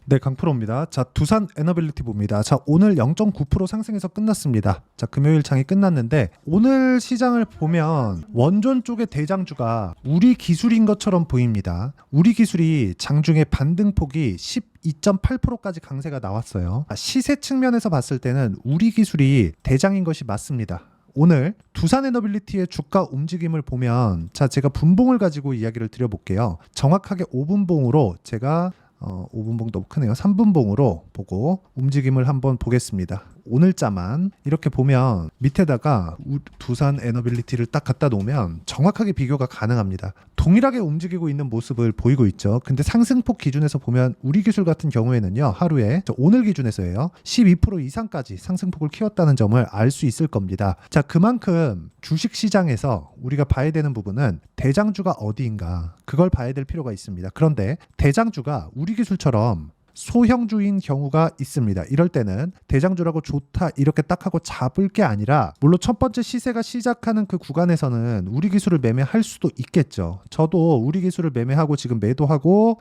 네, 강프로입니다. 자, 두산 에너빌리티 봅니다. 자, 오늘 0.9% 상승해서 끝났습니다. 자, 금요일 장이 끝났는데 오늘 시장을 보면 원전 쪽의 대장주가 우리 기술인 것처럼 보입니다. 우리 기술이 장중에 반등폭이 12.8%까지 강세가 나왔어요. 시세 측면에서 봤을 때는 우리 기술이 대장인 것이 맞습니다. 오늘 두산 에너빌리티의 주가 움직임을 보면, 자, 제가 분봉을 가지고 이야기를 드려볼게요. 정확하게 5분봉으로 제가 5분봉 너무 크네요. 3분봉으로 보고 움직임을 한번 보겠습니다. 오늘자만 이렇게 보면 밑에다가 두산 에너빌리티를 딱 갖다 놓으면 정확하게 비교가 가능합니다. 동일하게 움직이고 있는 모습을 보이고 있죠. 근데 상승폭 기준에서 보면 우리 기술 같은 경우에는요, 하루에 오늘 기준에서예요, 12% 이상까지 상승폭을 키웠다는 점을 알 수 있을 겁니다. 자, 그만큼 주식시장에서 우리가 봐야 되는 부분은 대장주가 어디인가, 그걸 봐야 될 필요가 있습니다. 그런데 대장주가 우리 기술처럼 소형주인 경우가 있습니다. 이럴 때는 대장주라고 좋다 이렇게 딱 하고 잡을 게 아니라, 물론 첫 번째 시세가 시작하는 그 구간에서는 우리 기술을 매매할 수도 있겠죠. 저도 우리 기술을 매매하고 지금 매도하고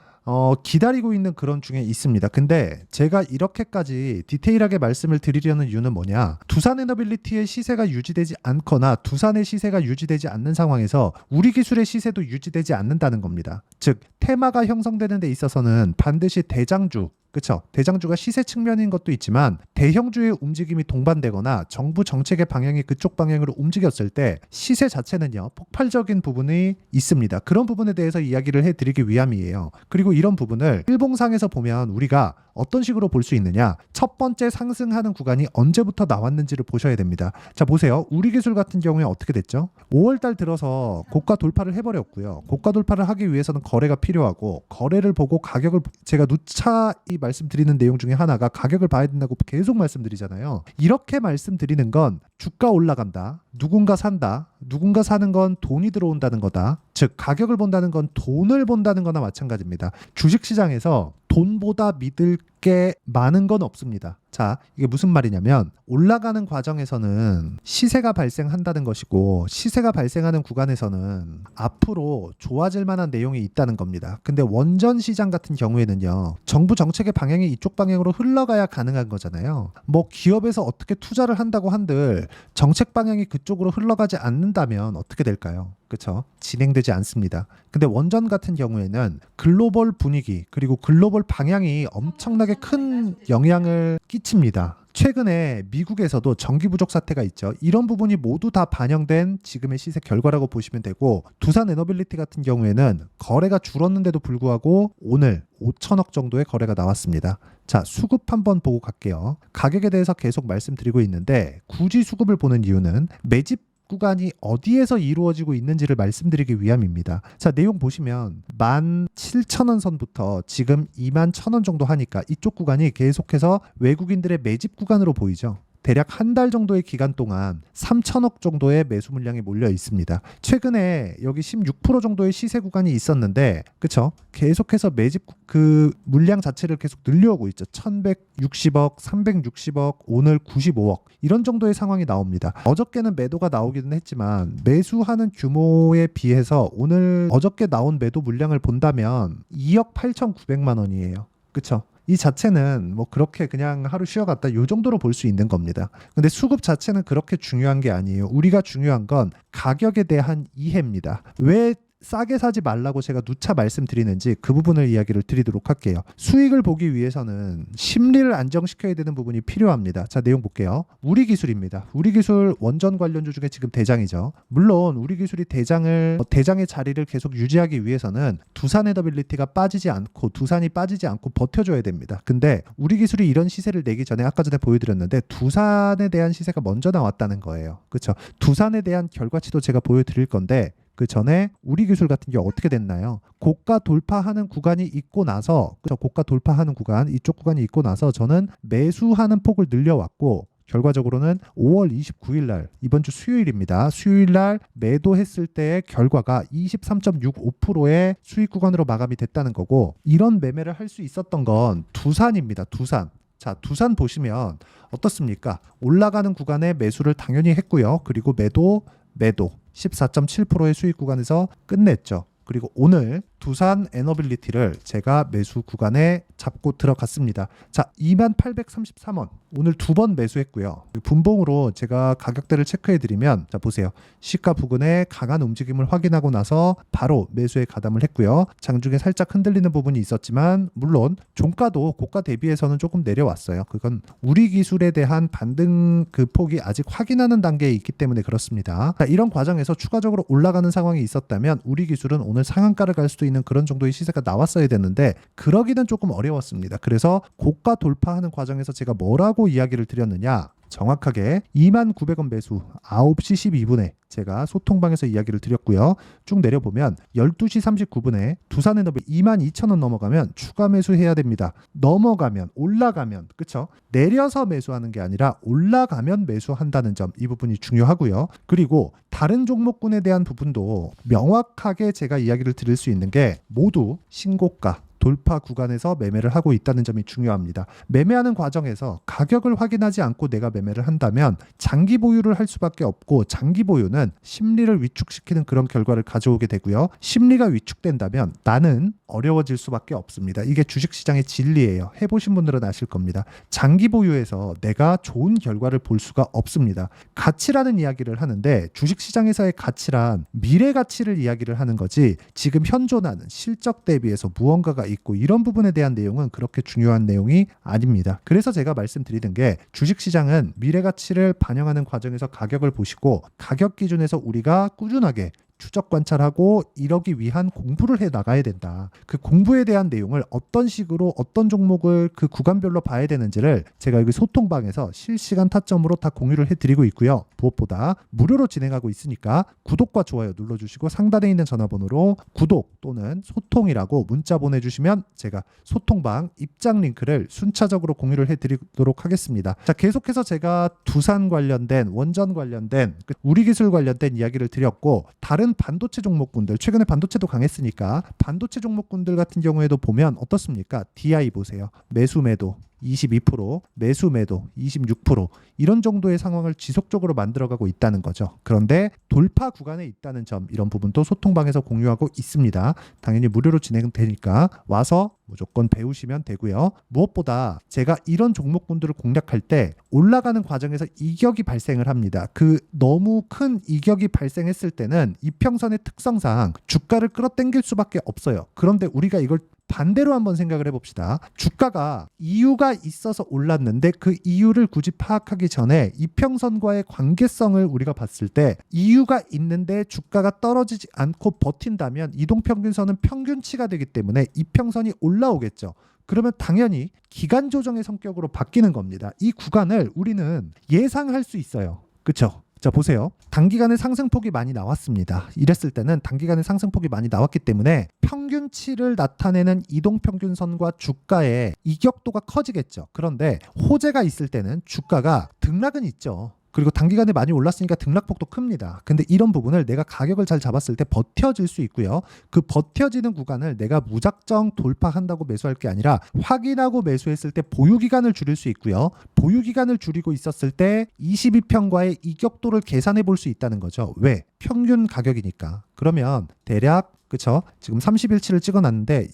기다리고 있는 그런 중에 있습니다. 근데 제가 이렇게까지 디테일하게 말씀을 드리려는 이유는 뭐냐, 두산 에너빌리티의 시세가 유지되지 않거나 두산의 시세가 유지되지 않는 상황에서 우리 기술의 시세도 유지되지 않는다는 겁니다. 즉 테마가 형성되는 데 있어서는 반드시 대장주, 그렇죠? 대장주가 시세 측면인 것도 있지만 대형주의 움직임이 동반되거나 정부 정책의 방향이 그쪽 방향으로 움직였을 때 시세 자체는요, 폭발적인 부분이 있습니다. 그런 부분에 대해서 이야기를 해드리기 위함이에요. 그리고 이런 부분을 일봉상에서 보면 우리가 어떤 식으로 볼 수 있느냐, 첫 번째 상승하는 구간이 언제부터 나왔는지를 보셔야 됩니다. 자, 보세요. 우리 기술 같은 경우에 어떻게 됐죠? 5월달 들어서 고가 돌파를 해버렸고요. 고가 돌파를 하기 위해서는 거래가 필요하고, 거래를 보고 가격을, 제가 누차이 말씀드리는 내용 중에 하나가 가격을 봐야 된다고 계속 말씀드리잖아요. 이렇게 말씀드리는 건 주가 올라간다, 누군가 산다, 누군가 사는 건 돈이 들어온다는 거다. 즉 가격을 본다는 건 돈을 본다는 거나 마찬가지입니다. 주식시장에서 돈보다 믿을 게 많은 건 없습니다. 자, 이게 무슨 말이냐면, 올라가는 과정에서는 시세가 발생한다는 것이고, 시세가 발생하는 구간에서는 앞으로 좋아질 만한 내용이 있다는 겁니다. 근데 원전 시장 같은 경우에는요, 정부 정책의 방향이 이쪽 방향으로 흘러가야 가능한 거잖아요. 뭐 기업에서 어떻게 투자를 한다고 한들 정책 방향이 그쪽으로 흘러가지 않는다면 어떻게 될까요? 그렇죠? 진행되지 않습니다. 근데 원전 같은 경우에는 글로벌 분위기 그리고 글로벌 방향이 엄청나게 큰 영향을 끼칩니다. 최근에 미국에서도 전기 부족 사태가 있죠. 이런 부분이 모두 다 반영된 지금의 시세 결과라고 보시면 되고, 두산 에너빌리티 같은 경우에는 거래가 줄었는데도 불구하고 오늘 5천억 정도의 거래가 나왔습니다. 자, 수급 한번 보고 갈게요. 가격에 대해서 계속 말씀드리고 있는데, 굳이 수급을 보는 이유는 매집 구간이 어디에서 이루어지고 있는지를 말씀드리기 위함입니다. 자, 내용 보시면 17,000원 선부터 지금 21,000원 정도 하니까 이쪽 구간이 계속해서 외국인들의 매집 구간으로 보이죠. 대략 한 달 정도의 기간 동안 3천억 정도의 매수 물량이 몰려 있습니다. 최근에 여기 16% 정도의 시세 구간이 있었는데, 그쵸? 계속해서 매집 그 물량 자체를 계속 늘려오고 있죠. 1160억, 360억, 오늘 95억, 이런 정도의 상황이 나옵니다. 어저께는 매도가 나오기는 했지만 매수하는 규모에 비해서 오늘 어저께 나온 매도 물량을 본다면 2억 8,900만 원이에요. 그쵸? 이 자체는 뭐 그렇게 그냥 하루 쉬어갔다 요 정도로 볼 수 있는 겁니다. 근데 수급 자체는 그렇게 중요한 게 아니에요. 우리가 중요한 건 가격에 대한 이해입니다. 왜 싸게 사지 말라고 제가 누차 말씀드리는지 그 부분을 이야기를 드리도록 할게요. 수익을 보기 위해서는 심리를 안정시켜야 되는 부분이 필요합니다. 자, 내용 볼게요. 우리 기술입니다. 우리 기술 원전 관련주 중에 지금 대장이죠. 물론 우리 기술이 대장의 자리를 계속 유지하기 위해서는 두산 에너빌리티가 빠지지 않고, 두산이 빠지지 않고 버텨줘야 됩니다. 근데 우리 기술이 이런 시세를 내기 전에 아까 전에 보여드렸는데 두산에 대한 시세가 먼저 나왔다는 거예요. 그렇죠? 두산에 대한 결과치도 제가 보여드릴 건데, 그 전에 우리 기술 같은 게 어떻게 됐나요? 고가 돌파하는 구간이 있고 나서, 그렇죠? 고가 돌파하는 구간, 이쪽 구간이 있고 나서 저는 매수하는 폭을 늘려왔고, 결과적으로는 5월 29일 날, 이번 주 수요일입니다. 수요일 날 매도했을 때의 결과가 23.65%의 수익 구간으로 마감이 됐다는 거고, 이런 매매를 할 수 있었던 건 두산입니다. 두산. 자, 두산 보시면 어떻습니까? 올라가는 구간에 매수를 당연히 했고요. 그리고 매도 14.7%의 수익 구간에서 끝냈죠. 그리고 오늘 두산 에너빌리티를 제가 매수 구간에 잡고 들어갔습니다. 자, 2833원. 오늘 2번 매수했고요. 분봉으로 제가 가격대를 체크해드리면, 자 보세요. 시가 부근에 강한 움직임을 확인하고 나서 바로 매수에 가담을 했고요. 장중에 살짝 흔들리는 부분이 있었지만 물론 종가도 고가 대비해서는 조금 내려왔어요. 그건 우리 기술에 대한 반등 그 폭이 아직 확인하는 단계에 있기 때문에 그렇습니다. 자, 이런 과정에서 추가적으로 올라가는 상황이 있었다면 우리 기술은 오늘 상한가를 갈 수도 있는 그런 정도의 시세가 나왔어야 되는데 그러기는 조금 어려웠습니다. 그래서 고가 돌파하는 과정에서 제가 뭐라고 이야기를 드렸느냐, 정확하게 29,000원 매수 9시 12분에 제가 소통방에서 이야기를 드렸고요. 쭉 내려보면 12시 39분에 두산에너비 22,000원 넘어가면 추가 매수해야 됩니다. 넘어가면, 올라가면, 그쵸? 내려서 매수하는 게 아니라 올라가면 매수한다는 점, 이 부분이 중요하고요. 그리고 다른 종목군에 대한 부분도 명확하게 제가 이야기를 드릴 수 있는 게 모두 신고가 돌파 구간에서 매매를 하고 있다는 점이 중요합니다. 매매하는 과정에서 가격을 확인하지 않고 내가 매매를 한다면 장기 보유를 할 수밖에 없고, 장기 보유는 심리를 위축시키는 그런 결과를 가져오게 되고요. 심리가 위축된다면 나는 어려워질 수밖에 없습니다. 이게 주식시장의 진리예요. 해보신 분들은 아실 겁니다. 장기 보유에서 내가 좋은 결과를 볼 수가 없습니다. 가치라는 이야기를 하는데 주식시장에서의 가치란 미래 가치를 이야기를 하는 거지, 지금 현존하는 실적 대비해서 무언가가 있고 이런 부분에 대한 내용은 그렇게 중요한 내용이 아닙니다. 그래서 제가 말씀드리는 게, 주식시장은 미래 가치를 반영하는 과정에서 가격을 보시고 가격 기준에서 우리가 꾸준하게 추적 관찰하고 이러기 위한 공부를 해 나가야 된다. 그 공부에 대한 내용을 어떤 식으로 어떤 종목을 그 구간별로 봐야 되는지를 제가 여기 소통방에서 실시간 타점으로 다 공유를 해드리고 있고요. 무엇보다 무료로 진행하고 있으니까 구독과 좋아요 눌러주시고 상단에 있는 전화번호로 구독 또는 소통이라고 문자 보내주시면 제가 소통방 입장 링크를 순차적으로 공유를 해드리도록 하겠습니다. 자, 계속해서 제가 두산 관련된, 원전 관련된, 우리 기술 관련된 이야기를 드렸고, 다른 반도체 종목군들, 최근에 반도체도 강했으니까 반도체 종목군들 같은 경우에도 보면 어떻습니까? DI 보세요. 매수 매도 22%, 매수 매도 26%, 이런 정도의 상황을 지속적으로 만들어가고 있다는 거죠. 그런데 돌파 구간에 있다는 점, 이런 부분도 소통방에서 공유하고 있습니다. 당연히 무료로 진행되니까 와서 무조건 배우시면 되고요. 무엇보다 제가 이런 종목군들을 공략할 때 올라가는 과정에서 이격이 발생을 합니다. 그 너무 큰 이격이 발생했을 때는 이평선의 특성상 주가를 끌어당길 수밖에 없어요. 그런데 우리가 이걸 반대로 한번 생각을 해봅시다. 주가가 이유가 있어서 올랐는데 그 이유를 굳이 파악하기 전에 이평선과의 관계성을 우리가 봤을 때, 이유가 있는데 주가가 떨어지지 않고 버틴다면 이동평균선은 평균치가 되기 때문에 이평선이 올라오겠죠. 그러면 당연히 기간 조정의 성격으로 바뀌는 겁니다. 이 구간을 우리는 예상할 수 있어요. 그렇죠? 자, 보세요. 단기간에 상승폭이 많이 나왔습니다. 이랬을 때는 단기간에 상승폭이 많이 나왔기 때문에 평균치를 나타내는 이동평균선과 주가의 이격도가 커지겠죠. 그런데 호재가 있을 때는 주가가 등락은 있죠. 그리고 단기간에 많이 올랐으니까 등락폭도 큽니다. 근데 이런 부분을 내가 가격을 잘 잡았을 때 버텨질 수 있고요. 그 버텨지는 구간을 내가 무작정 돌파한다고 매수할 게 아니라 확인하고 매수했을 때 보유기간을 줄일 수 있고요. 보유기간을 줄이고 있었을 때 22평과의 이격도를 계산해 볼 수 있다는 거죠. 왜? 평균 가격이니까. 그러면 대략, 그쵸? 지금 30일치를 찍어놨는데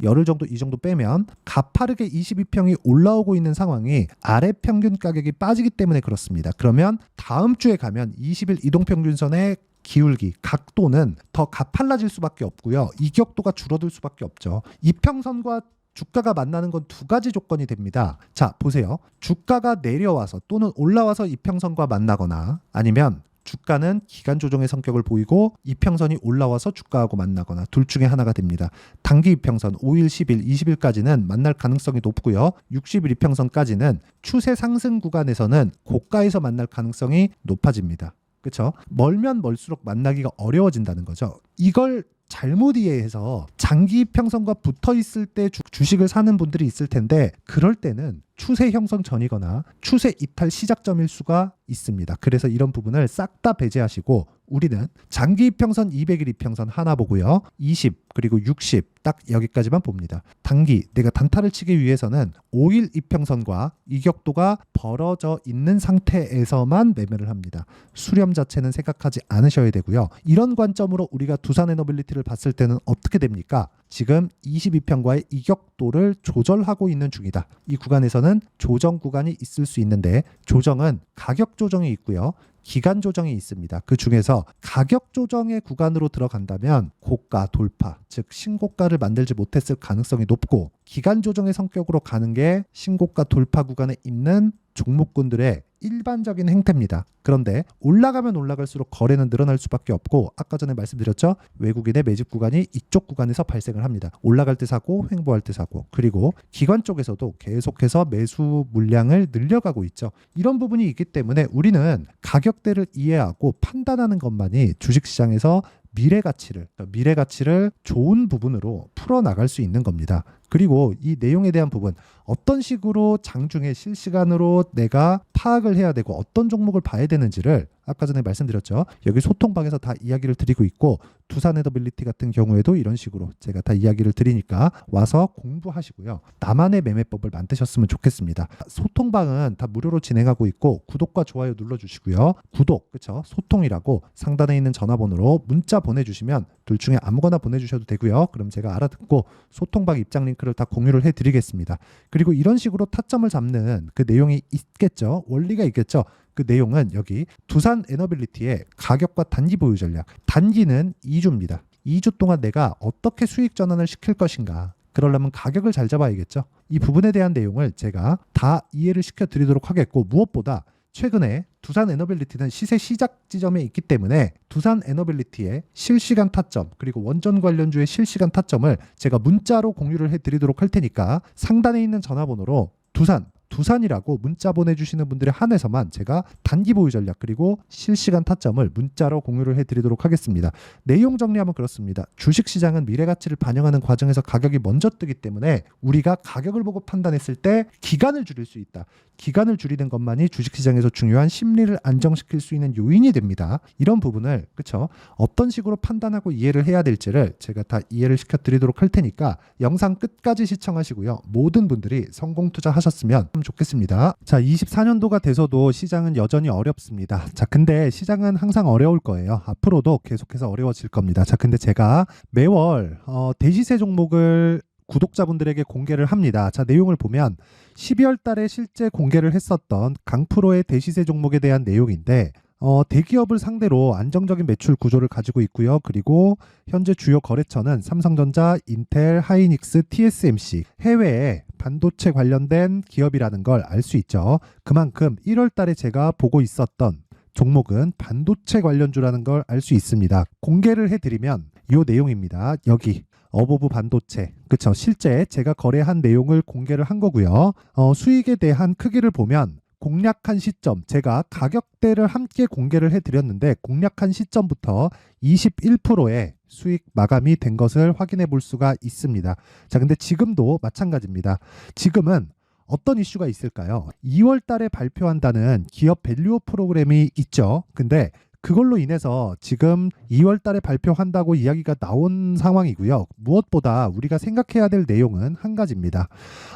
열흘 정도, 이 정도 빼면 가파르게 22평이 올라오고 있는 상황이 아래 평균 가격이 빠지기 때문에 그렇습니다. 그러면 다음 주에 가면 20일 이동평균선의 기울기, 각도는 더 가팔라질 수밖에 없고요. 이격도가 줄어들 수밖에 없죠. 이평선과 주가가 만나는 건 두 가지 조건이 됩니다. 자, 보세요. 주가가 내려와서 또는 올라와서 이평선과 만나거나, 아니면 주가는 기간 조정의 성격을 보이고 이평선이 올라와서 주가하고 만나거나, 둘 중에 하나가 됩니다. 단기 이평선 5일, 10일, 20일까지는 만날 가능성이 높고요. 60일 이평선까지는 추세 상승 구간에서는 고가에서 만날 가능성이 높아집니다. 그렇죠? 멀면 멀수록 만나기가 어려워진다는 거죠. 이걸 잘못 이해해서 장기 이평선과 붙어 있을 때 주식을 사는 분들이 있을 텐데, 그럴 때는 추세 형성 전이거나 추세 이탈 시작점일 수가 있습니다. 그래서 이런 부분을 싹 다 배제하시고 우리는 장기 이평선 200일 이평선 하나 보고요. 20 그리고 60 딱 여기까지만 봅니다. 단기 내가 단타를 치기 위해서는 5일 이평선과 이격도가 벌어져 있는 상태에서만 매매를 합니다. 수렴 자체는 생각하지 않으셔야 되고요. 이런 관점으로 우리가 두산 에너빌리티를 봤을 때는 어떻게 됩니까? 지금 22평과의 이격도를 조절하고 있는 중이다. 이 구간에서는 조정 구간이 있을 수 있는데 조정은 가격 조정이 있고요. 기간 조정이 있습니다. 그 중에서 가격 조정의 구간으로 들어간다면 고가 돌파, 즉 신고가를 만들지 못했을 가능성이 높고 기간 조정의 성격으로 가는 게 신고가 돌파 구간에 있는 종목군들의 일반적인 행태입니다. 그런데 올라가면 올라갈수록 거래는 늘어날 수밖에 없고 아까 전에 말씀드렸죠. 외국인의 매집 구간이 이쪽 구간에서 발생을 합니다. 올라갈 때 사고 횡보할 때 사고 그리고 기관 쪽에서도 계속해서 매수 물량을 늘려가고 있죠. 이런 부분이 있기 때문에 우리는 가격대를 이해하고 판단하는 것만이 주식시장에서 미래 가치를 좋은 부분으로 풀어나갈 수 있는 겁니다. 그리고 이 내용에 대한 부분 어떤 식으로 장중에 실시간으로 내가 파악을 해야 되고 어떤 종목을 봐야 되는지를 아까 전에 말씀드렸죠. 여기 소통방에서 다 이야기를 드리고 있고 두산 에너빌리티 같은 경우에도 이런 식으로 제가 다 이야기를 드리니까 와서 공부하시고요. 나만의 매매법을 만드셨으면 좋겠습니다. 소통방은 다 무료로 진행하고 있고 구독과 좋아요 눌러주시고요. 구독, 그쵸? 소통이라고 상단에 있는 전화번호로 문자 보내주시면 둘 중에 아무거나 보내주셔도 되고요. 그럼 제가 알아듣고 소통방 입장 링크를 다 공유를 해드리겠습니다. 그리고 이런 식으로 타점을 잡는 그 내용이 있겠죠. 원리가 있겠죠. 그 내용은 여기 두산 에너빌리티의 가격과 단기 보유 전략. 단기는 2주입니다. 2주 동안 내가 어떻게 수익 전환을 시킬 것인가. 그러려면 가격을 잘 잡아야겠죠. 이 부분에 대한 내용을 제가 다 이해를 시켜드리도록 하겠고 무엇보다 최근에 두산 에너빌리티는 시세 시작 지점에 있기 때문에 두산 에너빌리티의 실시간 타점 그리고 원전 관련주의 실시간 타점을 제가 문자로 공유를 해드리도록 할 테니까 상단에 있는 전화번호로 두산이라고 문자 보내주시는 분들에 한해서만 제가 단기 보유 전략 그리고 실시간 타점을 문자로 공유를 해드리도록 하겠습니다. 내용 정리하면 그렇습니다. 주식시장은 미래가치를 반영하는 과정에서 가격이 먼저 뜨기 때문에 우리가 가격을 보고 판단했을 때 기간을 줄일 수 있다. 기간을 줄이는 것만이 주식시장에서 중요한 심리를 안정시킬 수 있는 요인이 됩니다. 이런 부분을 그쵸? 어떤 식으로 판단하고 이해를 해야 될지를 제가 다 이해를 시켜드리도록 할 테니까 영상 끝까지 시청하시고요. 모든 분들이 성공 투자하셨으면 좋겠습니다. 자, 24년도가 돼서도 시장은 여전히 어렵습니다. 자, 근데 시장은 항상 어려울 거예요. 앞으로도 계속해서 어려워질 겁니다. 자, 근데 제가 매월 대시세 종목을 구독자분들에게 공개를 합니다. 자, 내용을 보면 12월 달에 실제 공개를 했었던 강프로의 대시세 종목에 대한 내용인데 대기업을 상대로 안정적인 매출 구조를 가지고 있고요. 그리고 현재 주요 거래처는 삼성전자, 인텔, 하이닉스, TSMC, 해외에 반도체 관련된 기업이라는 걸 알 수 있죠. 그만큼 1월 달에 제가 보고 있었던 종목은 반도체 관련주라는 걸 알 수 있습니다. 공개를 해드리면 이 내용입니다. 여기 어보브 반도체, 그쵸? 실제 제가 거래한 내용을 공개를 한 거고요. 수익에 대한 크기를 보면 공략한 시점, 제가 가격대를 함께 공개를 해드렸는데 공략한 시점부터 21%의 수익 마감이 된 것을 확인해 볼 수가 있습니다. 자, 근데 지금도 마찬가지입니다. 지금은 어떤 이슈가 있을까요? 2월 달에 발표한다는 기업 밸류업 프로그램이 있죠. 근데 그걸로 인해서 지금 2월 달에 발표한다고 이야기가 나온 상황이고요. 무엇보다 우리가 생각해야 될 내용은 한 가지입니다.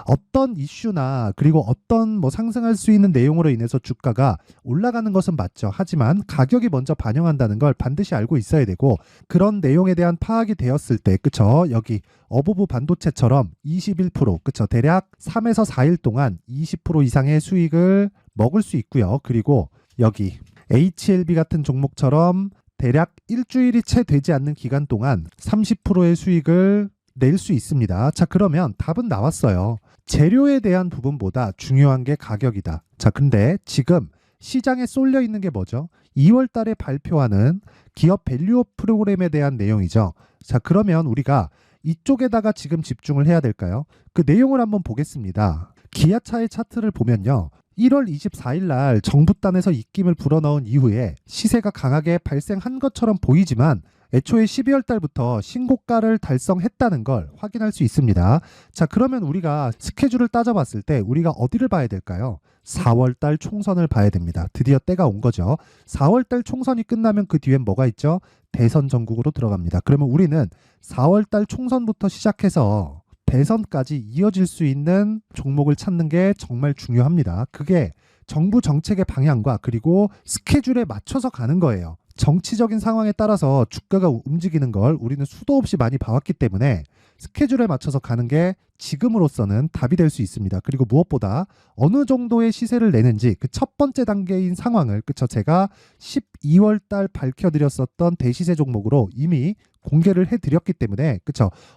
어떤 이슈나 그리고 어떤 상승할 수 있는 내용으로 인해서 주가가 올라가는 것은 맞죠. 하지만 가격이 먼저 반영한다는 걸 반드시 알고 있어야 되고 그런 내용에 대한 파악이 되었을 때 그쵸? 여기 어보브 반도체처럼 21% 그쵸? 대략 3에서 4일 동안 20% 이상의 수익을 먹을 수 있고요. 그리고 여기 HLB 같은 종목처럼 대략 일주일이 채 되지 않는 기간 동안 30%의 수익을 낼 수 있습니다. 자, 그러면 답은 나왔어요. 재료에 대한 부분보다 중요한 게 가격이다. 자, 근데 지금 시장에 쏠려 있는 게 뭐죠? 2월 달에 발표하는 기업 밸류업 프로그램에 대한 내용이죠. 자, 그러면 우리가 이쪽에다가 지금 집중을 해야 될까요? 그 내용을 한번 보겠습니다. 기아차의 차트를 보면요. 1월 24일 날 정부단에서 입김을 불어넣은 이후에 시세가 강하게 발생한 것처럼 보이지만 애초에 12월 달부터 신고가를 달성했다는 걸 확인할 수 있습니다. 자, 그러면 우리가 스케줄을 따져봤을 때 우리가 어디를 봐야 될까요? 4월 달 총선을 봐야 됩니다. 드디어 때가 온 거죠. 4월 달 총선이 끝나면 그 뒤엔 뭐가 있죠? 대선 전국으로 들어갑니다. 그러면 우리는 4월 달 총선부터 시작해서 대선까지 이어질 수 있는 종목을 찾는 게 정말 중요합니다. 그게 정부 정책의 방향과 그리고 스케줄에 맞춰서 가는 거예요. 정치적인 상황에 따라서 주가가 움직이는 걸 우리는 수도 없이 많이 봐왔기 때문에 스케줄에 맞춰서 가는 게 지금으로서는 답이 될 수 있습니다. 그리고 무엇보다 어느 정도의 시세를 내는지 그 첫 번째 단계인 상황을 제가 12월 달 밝혀드렸었던 대시세 종목으로 이미 공개를 해드렸기 때문에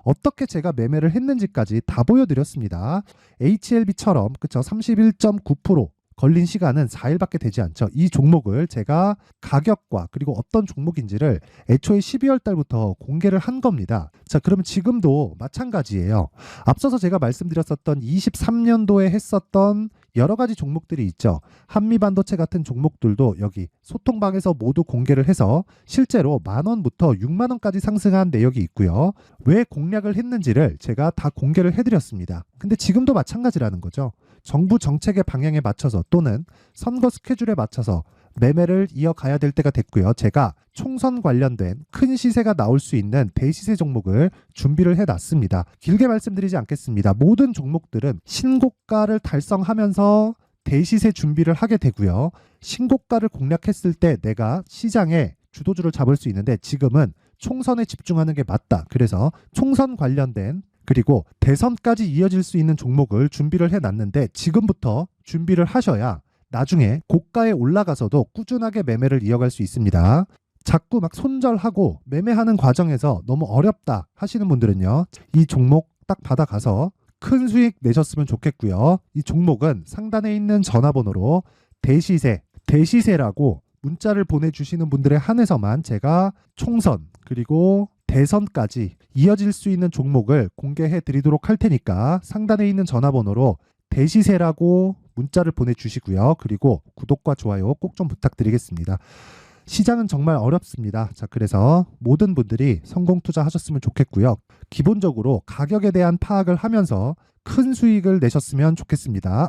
어떻게 제가 매매를 했는지까지 다 보여드렸습니다. HLB처럼 31.9% 걸린 시간은 4일밖에 되지 않죠. 이 종목을 제가 가격과 그리고 어떤 종목인지를 애초에 12월 달부터 공개를 한 겁니다. 자, 그러면 지금도 마찬가지예요. 앞서서 제가 말씀드렸었던 23년도에 했었던 여러 가지 종목들이 있죠. 한미반도체 같은 종목들도 여기 소통방에서 모두 공개를 해서 실제로 10,000원부터 60,000원까지 상승한 내역이 있고요. 왜 공략을 했는지를 제가 다 공개를 해드렸습니다. 근데 지금도 마찬가지라는 거죠. 정부 정책의 방향에 맞춰서 또는 선거 스케줄에 맞춰서 매매를 이어가야 될 때가 됐고요. 제가 총선 관련된 큰 시세가 나올 수 있는 대시세 종목을 준비를 해놨습니다. 길게 말씀드리지 않겠습니다. 모든 종목들은 신고가를 달성하면서 대시세 준비를 하게 되고요. 신고가를 공략했을 때 내가 시장에 주도주를 잡을 수 있는데 지금은 총선에 집중하는 게 맞다. 그래서 총선 관련된 그리고 대선까지 이어질 수 있는 종목을 준비를 해놨는데 지금부터 준비를 하셔야 나중에 고가에 올라가서도 꾸준하게 매매를 이어갈 수 있습니다. 자꾸 막 손절하고 매매하는 과정에서 너무 어렵다 하시는 분들은요. 이 종목 딱 받아가서 큰 수익 내셨으면 좋겠고요. 이 종목은 상단에 있는 전화번호로 대시세라고 문자를 보내주시는 분들에 한해서만 제가 총선 그리고 대선까지 이어질 수 있는 종목을 공개해 드리도록 할 테니까 상단에 있는 전화번호로 대시세라고 문자를 보내주시고요. 그리고 구독과 좋아요 꼭 좀 부탁드리겠습니다. 시장은 정말 어렵습니다. 자, 그래서 모든 분들이 성공 투자하셨으면 좋겠고요. 기본적으로 가격에 대한 파악을 하면서 큰 수익을 내셨으면 좋겠습니다.